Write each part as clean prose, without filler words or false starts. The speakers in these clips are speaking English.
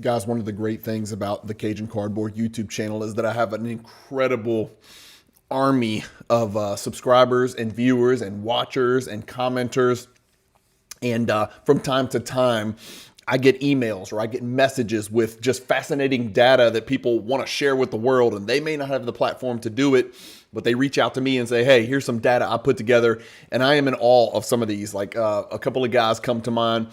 Guys, one of the great things about the Cajun Cardboard YouTube channel is that I have an incredible army of subscribers and viewers and watchers and commenters. And from time to time, I get emails or I get messages with just fascinating data that people want to share with the world, and they may not have the platform to do it, but they reach out to me and say, hey, here's some data I put together. And I am in awe of some of these. Like a couple of guys come to mind.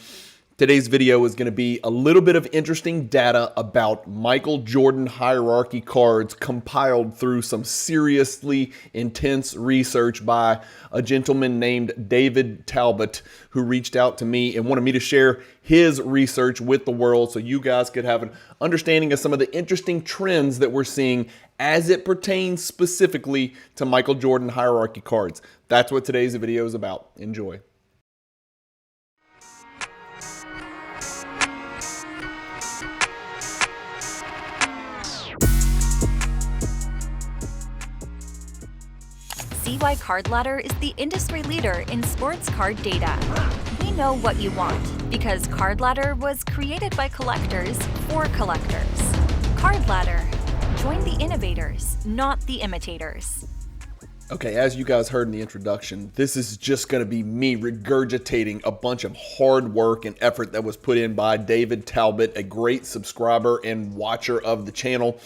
Today's video is going to be a little bit of interesting data about Michael Jordan hierarchy cards compiled through some seriously intense research by a gentleman named David Talbot, who reached out to me and wanted me to share his research with the world so you guys could have an understanding of some of the interesting trends that we're seeing as it pertains specifically to Michael Jordan hierarchy cards. That's what today's video is about. Enjoy. See why Card Ladder is the industry leader in sports card data. We know what you want because Card Ladder was created by collectors for collectors. Card Ladder. Join the innovators, not the imitators. Okay, as you guys heard in the introduction, this is just going to be me regurgitating a bunch of hard work and effort that was put in by David Talbot, a great subscriber and watcher of the channel.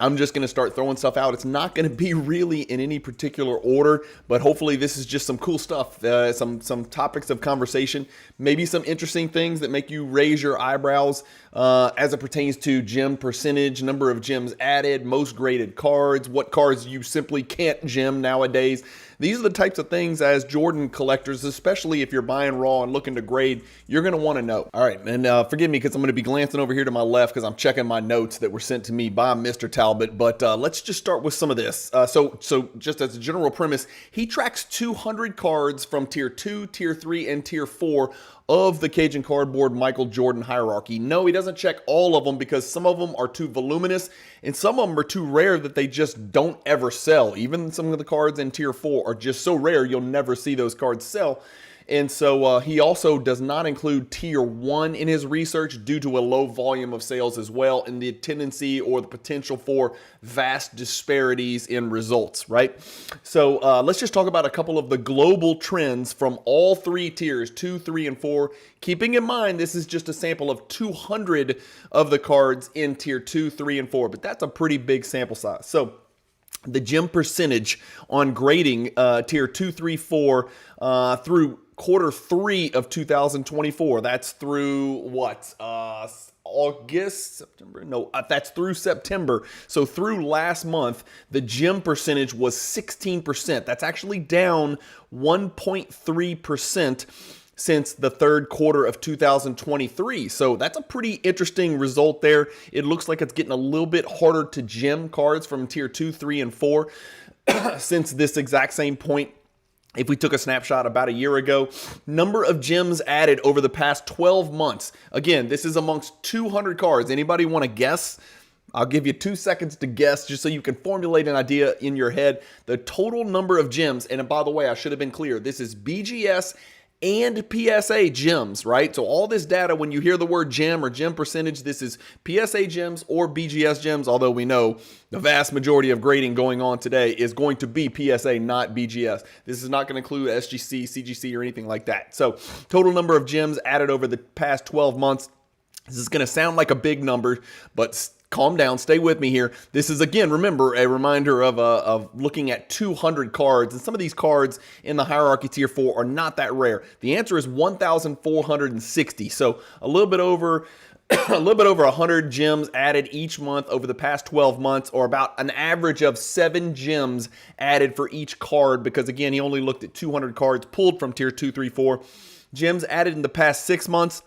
I'm just going to start throwing stuff out. It's not going to be really in any particular order, but hopefully this is just some cool stuff, some topics of conversation, maybe some interesting things that make you raise your eyebrows as it pertains to gem percentage, number of gems added, most graded cards, what cards you simply can't gem nowadays. These are the types of things as Jordan collectors, especially if you're buying raw and looking to grade, you're going to want to know. All right, and forgive me because I'm going to be glancing over here to my left because I'm checking my notes that were sent to me by Mr. Talbot, but let's just start with some of this. So just as a general premise, he tracks 200 cards from Tier 2, Tier 3, and Tier 4 of the Cajun Cardboard Michael Jordan hierarchy. No, he doesn't check all of them because some of them are too voluminous and some of them are too rare that they just don't ever sell. Even some of the cards in Tier 4 are just so rare you'll never see those cards sell. And so he also does not include Tier 1 in his research due to a low volume of sales as well, and the tendency or the potential for vast disparities in results, right? So let's just talk about a couple of the global trends from all three tiers, 2, 3, and 4. Keeping in mind, this is just a sample of 200 of the cards in Tier 2, 3, and 4, but that's a pretty big sample size. So the gem percentage on grading Tier 2, 3, 4 through quarter 3 of 2024. That's through what? August, September? No, that's through September. So through last month, the gem percentage was 16%. That's actually down 1.3% since the third quarter of 2023. So that's a pretty interesting result there. It looks like it's getting a little bit harder to gem cards from Tier 2, 3, and 4 since this exact same point. If we took a snapshot about a year ago, number of gems added over the past 12 months. Again, this is amongst 200 cards. Anybody want to guess? I'll give you 2 seconds to guess just so you can formulate an idea in your head. The total number of gems, and by the way, I should have been clear, this is BGS and PSA gems, right? So all this data, when you hear the word gem or gem percentage, this is PSA gems or BGS gems, although we know the vast majority of grading going on today is going to be PSA, not BGS. This is not going to include SGC, CGC, or anything like that. So total number of gems added over the past 12 months. This is going to sound like a big number, but calm down, stay with me here. This is, again, remember, a reminder of looking at 200 cards, and some of these cards in the hierarchy Tier 4 are not that rare. The answer is 1,460, so a little bit over 100 gems added each month over the past 12 months, or about an average of 7 gems added for each card, because again, he only looked at 200 cards pulled from Tier 2, 3, 4. Gems added in the past 6 months,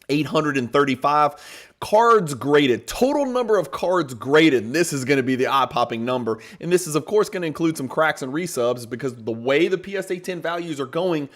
835. Cards graded, total number of cards graded, and this is going to be the eye-popping number. And this is, of course, going to include some cracks and resubs because the way the PSA 10 values are going,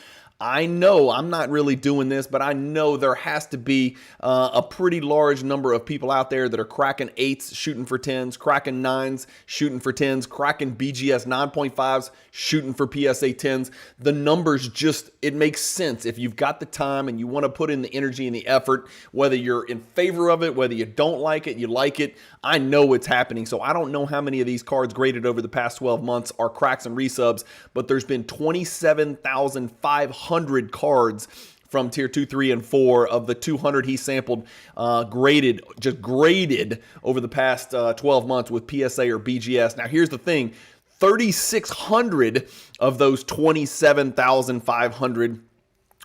I know I'm not really doing this, but I know there has to be a pretty large number of people out there that are cracking 8s, shooting for 10s, cracking 9s, shooting for 10s, cracking BGS 9.5s, shooting for PSA 10s. The numbers just, it makes sense. If you've got the time and you want to put in the energy and the effort, whether you're in favor of it, whether you don't like it, you like it, I know it's happening. So I don't know how many of these cards graded over the past 12 months are cracks and resubs, but there's been 27,500 cards from tier 2, 3, and 4 of the 200 he sampled, graded over the past 12 months with PSA or BGS. Now here's the thing, 3,600 of those 27,500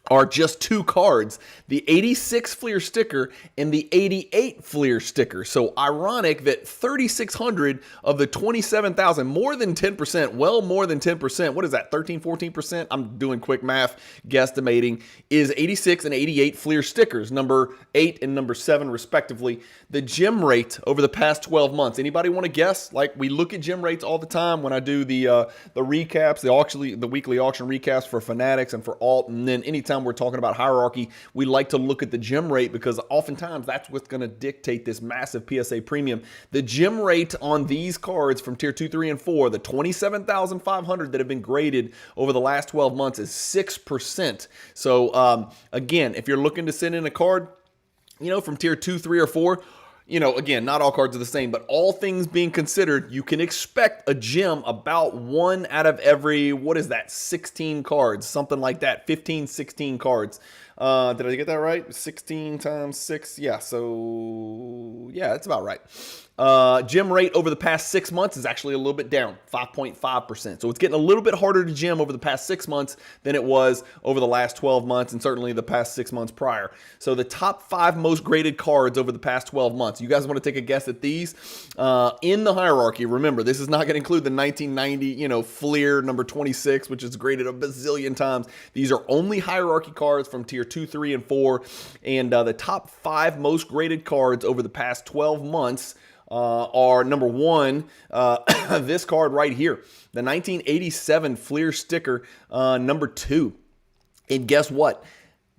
are just 2 cards, the 86 Fleer sticker and the 88 Fleer sticker. So ironic that 3,600 of the 27,000, more than 10%, well more than 10%, what is that, 13, 14%? I'm doing quick math, guesstimating, is 86 and 88 Fleer stickers, number 8 and number 7 respectively. The gem rate over the past 12 months, anybody want to guess? Like, we look at gem rates all the time when I do the recaps, the weekly auction recaps for Fanatics and for Alt, and then anytime we're talking about hierarchy, we like to look at the gem rate because oftentimes that's what's going to dictate this massive PSA premium. The gem rate on these cards from tier 2, 3, and 4, the 27,500 that have been graded over the last 12 months is 6%. So again, if you're looking to send in a card, you know, from tier 2, 3, or 4, you know, again, not all cards are the same, but all things being considered, you can expect a gem about 1 out of every, 16 cards, something like that, 15, 16 cards. Did I get that right? 16 times 6. Yeah, so yeah, that's about right. Gem rate over the past 6 months is actually a little bit down, 5.5%. So it's getting a little bit harder to gem over the past 6 months than it was over the last 12 months and certainly the past 6 months prior. So the top 5 most graded cards over the past 12 months. You guys want to take a guess at these? In the hierarchy, remember, this is not going to include the 1990, Fleer number 26, which is graded a bazillion times. These are only hierarchy cards from tier 2, 3, and 4. And the top 5 most graded cards over the past 12 months are number 1, this card right here, the 1987 Fleer sticker, number 2. And guess what?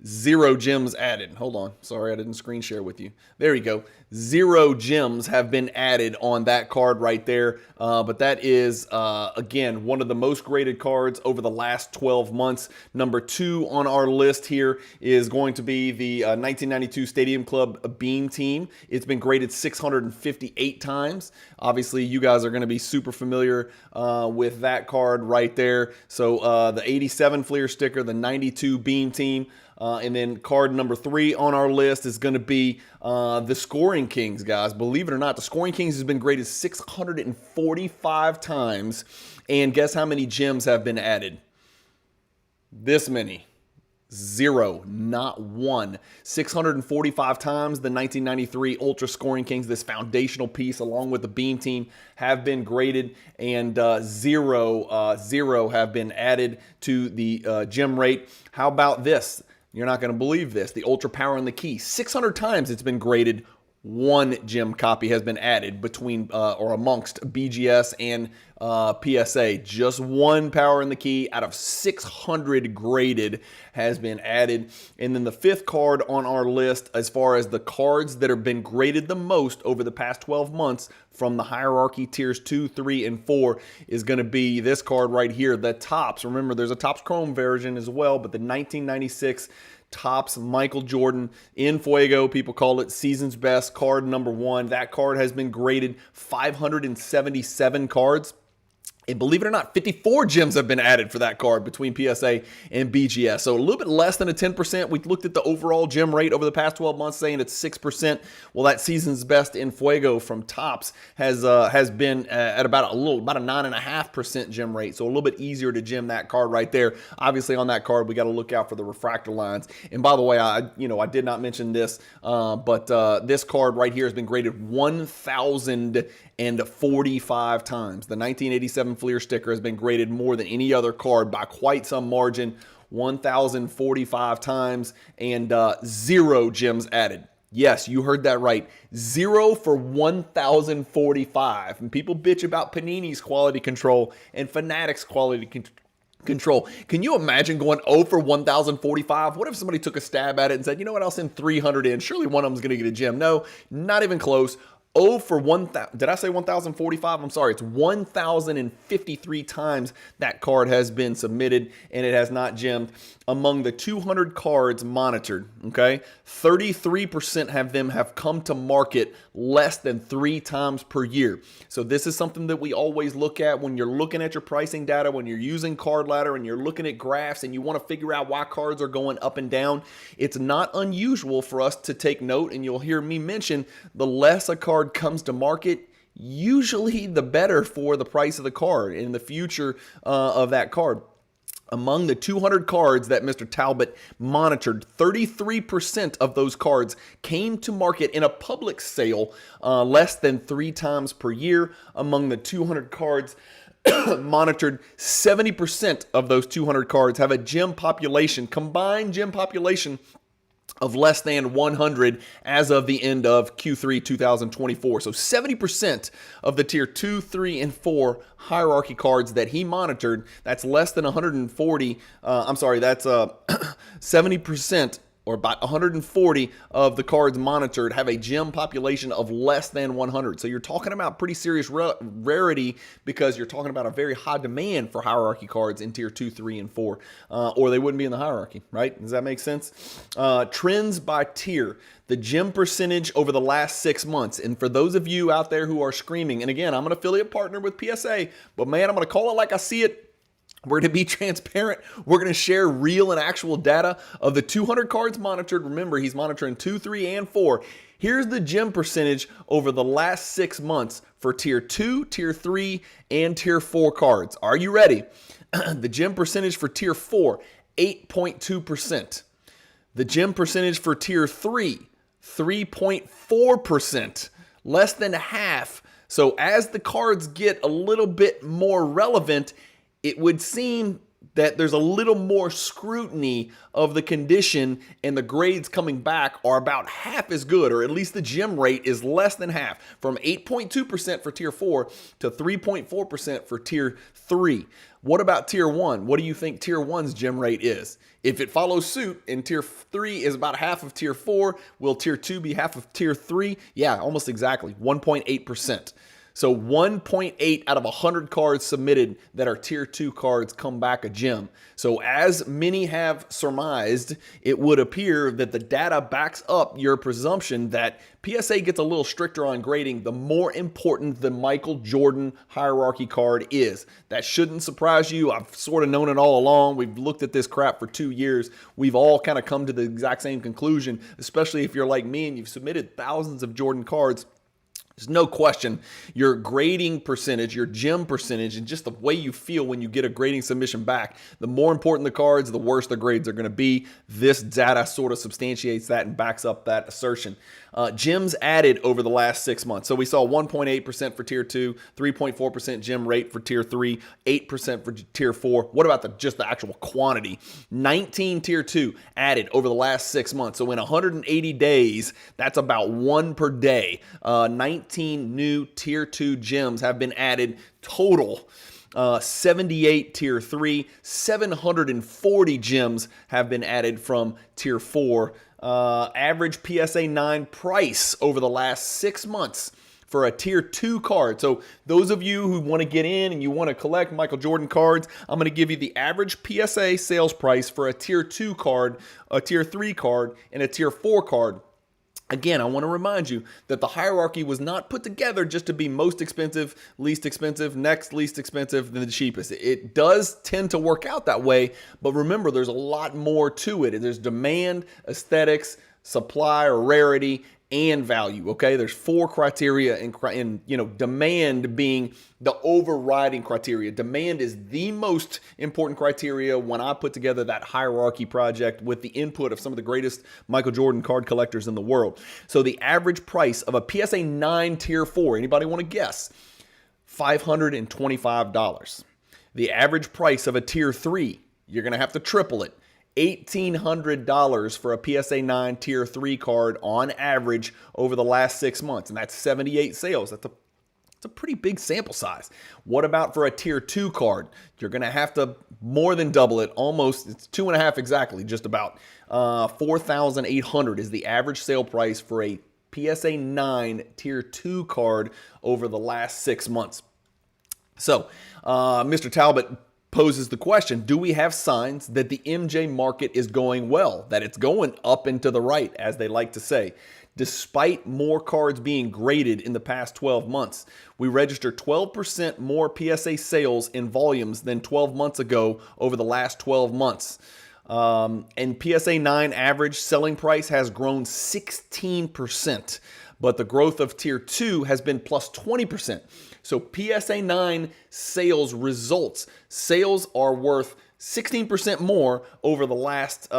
0 gems added. Hold on. Sorry, I didn't screen share with you. There you go. 0 gems have been added on that card right there. But that is, again, one of the most graded cards over the last 12 months. Number 2 on our list here is going to be the 1992 Stadium Club Beam Team. It's been graded 658 times. Obviously, you guys are going to be super familiar with that card right there. So the 87 Fleer sticker, the 92 Beam Team. And then card number 3 on our list is going to be the Scoring Kings, guys. Believe it or not, the Scoring Kings has been graded 645 times. And guess how many gems have been added? This many. 0, not 1. 645 times the 1993 Ultra Scoring Kings, this foundational piece along with the Beam Team, have been graded, and 0 have been added to the gem rate. How about this? You're not going to believe this. The Ultra Power and the Key. 600 times it's been graded. 1 gem copy has been added between or amongst BGS and PSA. Just 1 Power in the Key out of 600 graded has been added. And then the 5th card on our list, as far as the cards that have been graded the most over the past 12 months from the hierarchy tiers 2, 3, and 4, is going to be this card right here, the Topps. Remember, there's a Topps Chrome version as well, but the 1996 Topps Michael Jordan in Fuego, people call it season's best card number 1. That card has been graded 577 cards. And believe it or not, 54 gems have been added for that card between PSA and BGS. So a little bit less than a 10%. We looked at the overall gem rate over the past 12 months, saying it's 6%. Well, that season's best in Fuego from Topps has been at about a 9.5% gem rate. So a little bit easier to gem that card right there. Obviously, on that card, we got to look out for the refractor lines. And by the way, I did not mention this, but this card right here has been graded 1,045 times. The 1987 Fleer sticker has been graded more than any other card by quite some margin, 1,045 times, and 0 gems added. Yes, you heard that right. 0 for 1,045. And people bitch about Panini's quality control and Fanatics quality control. Can you imagine going 0 for 1,045? What if somebody took a stab at it and said, you know what, I'll send 300 in. Surely one of them's going to get a gem. No, not even close. 0 for 1,000. Did I say 1,045? I'm sorry. It's 1,053 times that card has been submitted and it has not gemmed. Among the 200 cards monitored, okay, 33% have come to market less than 3 times per year. So this is something that we always look at when you're looking at your pricing data, when you're using Card Ladder and you're looking at graphs and you want to figure out why cards are going up and down. It's not unusual for us to take note, and you'll hear me mention the less a card comes to market, usually the better for the price of the card and the future of that card. Among the 200 cards that Mr. Talbot monitored, 33% of those cards came to market in a public sale less than 3 times per year. Among the 200 cards monitored, 70% of those 200 cards have a gem population, combined gem population of less than 100 as of the end of Q3 2024. So 70% of the tier 2, 3, and 4 hierarchy cards that he monitored, that's less than 140. That's 70%, or about 140 of the cards monitored have a gem population of less than 100. So you're talking about pretty serious rarity, because you're talking about a very high demand for hierarchy cards in tier 2, 3, and 4, or they wouldn't be in the hierarchy, right? Does that make sense? Trends by tier. The gem percentage over the last 6 months. And for those of you out there who are screaming, and again, I'm an affiliate partner with PSA, but man, I'm going to call it like I see it. We're going to be transparent. We're going to share real and actual data of the 200 cards monitored. Remember, he's monitoring 2, 3, and 4. Here's the gem percentage over the last 6 months for tier 2, tier 3, and tier 4 cards. Are you ready? The gem percentage for tier 4, 8.2%. The gem percentage for tier 3, 3.4%. Less than half. So as the cards get a little bit more relevant, it would seem that there's a little more scrutiny of the condition, and the grades coming back are about half as good, or at least the gem rate is less than half, from 8.2% for tier 4 to 3.4% for tier 3. What about tier 1? What do you think tier 1's gem rate is? If it follows suit and tier 3 is about half of tier 4, will tier 2 be half of tier 3? Yeah, almost exactly, 1.8%. So 1.8 out of 100 cards submitted that are tier 2 cards come back a gem. So as many have surmised, it would appear that the data backs up your presumption that PSA gets a little stricter on grading the more important the Michael Jordan hierarchy card is. That shouldn't surprise you. I've sort of known it all along. We've looked at this crap for 2 years. We've all kind of come to the exact same conclusion, especially if you're like me and you've submitted thousands of Jordan cards. There's no question your grading percentage, your gem percentage, and just the way you feel when you get a grading submission back, the more important the cards, the worse the grades are going to be. This data sort of substantiates that and backs up that assertion. Gems added over the last 6 months. So we saw 1.8% for tier 2, 3.4% gem rate for tier 3, 8% for tier 4. What about just the actual quantity? 19 tier 2 added over the last 6 months. So in 180 days, that's about 1 per day. 19 new tier 2 gems have been added total. 78 tier 3, 740 gems have been added from tier 4. Average PSA 9 price over the last 6 months for a tier 2 card. So those of you who want to get in and you want to collect Michael Jordan cards, I'm going to give you the average PSA sales price for a tier 2 card, a tier 3 card, and a tier 4 card. Again, I want to remind you that the hierarchy was not put together just to be most expensive, least expensive, next least expensive, than the cheapest. It does tend to work out that way, but remember, there's a lot more to it. There's demand, aesthetics, supply or rarity, and value. Okay, there's 4 criteria, and demand being the overriding criteria. Demand is the most important criteria when I put together that hierarchy project with the input of some of the greatest Michael Jordan card collectors in the world. So the average price of a PSA 9 tier 4, anybody want to guess? $525. The average price of a tier 3, you're going to have to triple it. $1,800 for a PSA 9 tier 3 card on average over the last 6 months. And that's 78 sales. That's It's a pretty big sample size. What about for a tier 2 card? You're going to have to more than double it. Almost, it's 2.5 exactly, just about. $4,800 is the average sale price for a PSA 9 tier 2 card over the last 6 months. So, Mr. Talbot poses the question, do we have signs that the MJ market is going well, that it's going up and to the right, as they like to say? Despite more cards being graded in the past 12 months, we registered 12% more PSA sales in volumes than 12 months ago over the last 12 months. And PSA 9 average selling price has grown 16%, but the growth of tier 2 has been plus 20%. So PSA 9 sales results. Sales are worth 16% more over the last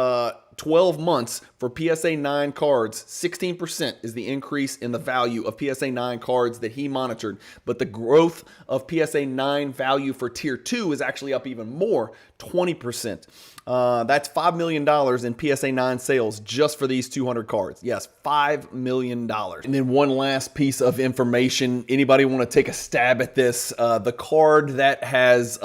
12 months for PSA 9 cards. 16% is the increase in the value of PSA 9 cards that he monitored. But the growth of PSA 9 value for tier 2 is actually up even more, 20%. That's $5 million in PSA 9 sales just for these 200 cards. Yes, $5 million. And then one last piece of information. Anybody want to take a stab at this? The card that has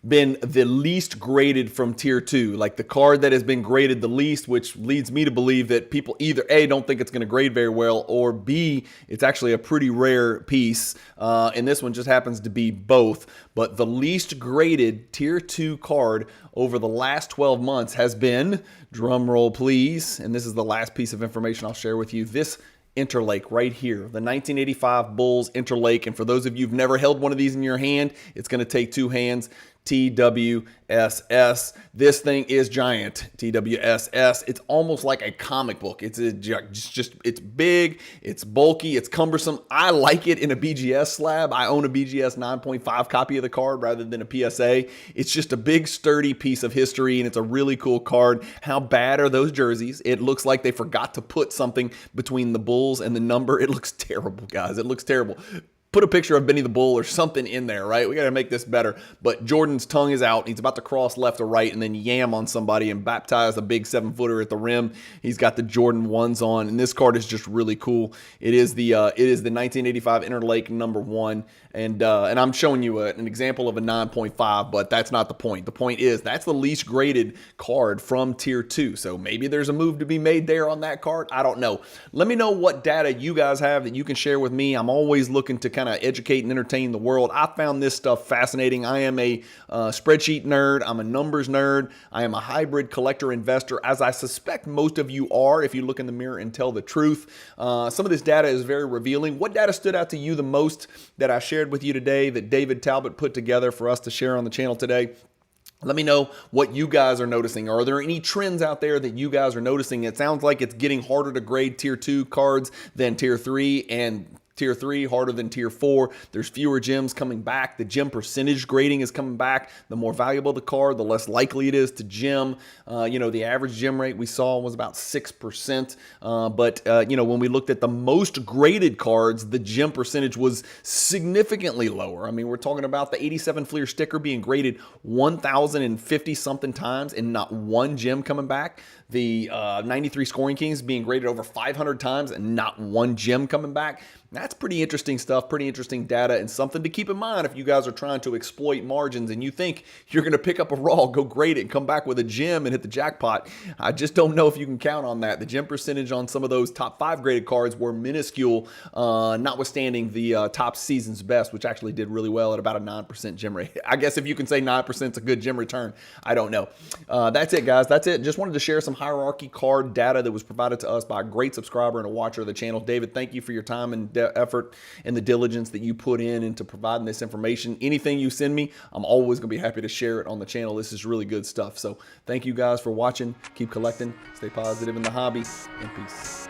been the least graded from tier 2, like the card that has been graded the least, which leads me to believe that people either A, don't think it's going to grade very well, or B, it's actually a pretty rare piece. And this one just happens to be both. But the least graded tier 2 card over the last 12 months has been, drum roll please, and this is the last piece of information I'll share with you, this Interlake right here, the 1985 Bulls Interlake. And for those of you who've never held one of these in your hand, it's going to take 2 hands. TWSS. This thing is giant. TWSS. It's almost like a comic book. It's big, it's bulky, it's cumbersome. I like it in a BGS slab. I own a BGS 9.5 copy of the card rather than a PSA. It's just a big, sturdy piece of history, and it's a really cool card. How bad are those jerseys? It looks like they forgot to put something between the Bulls and the number. It looks terrible, guys. It looks terrible. Put a picture of Benny the Bull or something in there, right? We got to make this better. But Jordan's tongue is out. He's about to cross left or right and then yam on somebody and baptize a big 7-footer at the rim. He's got the Jordan 1s on, and this card is just really cool. It is the 1985 Interlake number 1, and I'm showing you an example of a 9.5, but that's not the point. The point is that's the least graded card from tier 2. So maybe there's a move to be made there on that card. I don't know. Let me know what data you guys have that you can share with me. I'm always looking to kind of educate and entertain the world. I found this stuff fascinating. I am a spreadsheet nerd. I'm a numbers nerd. I am a hybrid collector investor, as I suspect most of you are if you look in the mirror and tell the truth. Some of this data is very revealing. What data stood out to you the most that I shared with you today, that David Talbot put together for us to share on the channel today? Let me know what you guys are noticing. Are there any trends out there that you guys are noticing? It sounds like it's getting harder to grade tier 2 cards than tier 3, and tier 3 harder than tier 4. There's fewer gems coming back. The gem percentage grading is coming back. The more valuable the card, the less likely it is to gem. The average gem rate we saw was about 6%. But when we looked at the most graded cards, the gem percentage was significantly lower. I mean, we're talking about the 87 Fleer sticker being graded 1,050 something times and not one gem coming back. The 93 Scoring Kings being graded over 500 times and not one gem coming back. That's pretty interesting stuff, pretty interesting data, and something to keep in mind if you guys are trying to exploit margins and you think you're going to pick up a raw, go grade it, and come back with a gem and hit the jackpot. I just don't know if you can count on that. The gem percentage on some of those top 5 graded cards were minuscule, notwithstanding the top season's best, which actually did really well at about a 9% gem rate. I guess if you can say 9% is a good gem return, I don't know. That's it, guys. That's it. Just wanted to share some hierarchy card data that was provided to us by a great subscriber and a watcher of the channel. David, thank you for your time and effort and the diligence that you put in into providing this information. Anything you send me, I'm always going to be happy to share it on the channel. This is really good stuff. So thank you guys for watching. Keep collecting, stay positive in the hobby, and peace.